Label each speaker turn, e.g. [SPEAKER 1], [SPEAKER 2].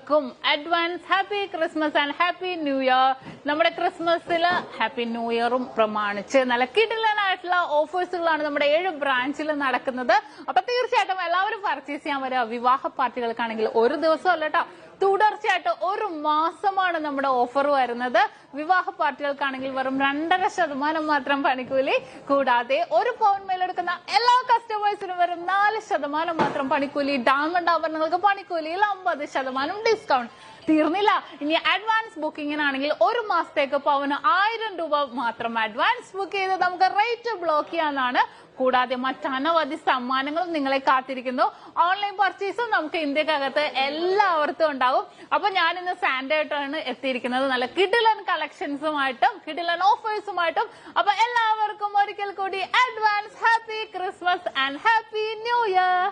[SPEAKER 1] എല്ലാവർക്കും advance happy Christmas and happy new year. നമ്മുടെ ക്രിസ്മസില് happy new ഇയറും പ്രമാണിച്ച് നല്ല കിടിലനായിട്ടുള്ള ഓഫേഴ്സുകളാണ് നമ്മുടെ 7 ബ്രാഞ്ചിൽ നടക്കുന്നത്. അപ്പൊ തീർച്ചയായിട്ടും എല്ലാവരും പർച്ചേസ് ചെയ്യാൻ വരിക. വിവാഹ പാർട്ടികൾക്കാണെങ്കിൽ ഒരു ദിവസം അല്ല കേട്ടോ, തുടർച്ചയായിട്ട് 1 മാസമാണ് നമ്മുടെ ഓഫർ വരുന്നത്. വിവാഹ പാർട്ടികൾക്കാണെങ്കിൽ വെറും 2.5% മാത്രം പണിക്കൂലി, കൂടാതെ 1 പൗണ്ട് മേലെടുക്കുന്ന എല്ലാ കസ്റ്റമേഴ്സിനും വെറും 4% മാത്രം പണിക്കൂലി. ഡയമണ്ട് ആഭരണങ്ങൾക്ക് പണിക്കൂലിയിൽ 50% ഡിസ്കൗണ്ട്. തീർന്നില്ല, ഇനി അഡ്വാൻസ് ബുക്കിങ്ങിനാണെങ്കിൽ 1 മാസത്തേക്ക് പവന് 1000 രൂപ മാത്രം അഡ്വാൻസ് ബുക്ക് ചെയ്ത് നമുക്ക് റേറ്റ് ബ്ലോക്ക് ചെയ്യാനാണ്. കൂടാതെ മറ്റനവധി സമ്മാനങ്ങളും നിങ്ങളെ കാത്തിരിക്കുന്നു. ഓൺലൈൻ പർച്ചേസും നമുക്ക് ഇന്ത്യക്കകത്ത് എല്ലാവർക്കും ഉണ്ടാകും. അപ്പൊ ഞാൻ ഇന്ന് സാൻഡായിട്ടാണ് എത്തിയിരിക്കുന്നത്, നല്ല കിടിലൻ കളക്ഷൻസുമായിട്ടും കിടിലൻ ഓഫേഴ്സുമായിട്ടും. അപ്പൊ എല്ലാവർക്കും ഒരിക്കൽ കൂടി advance happy Christmas and happy new year.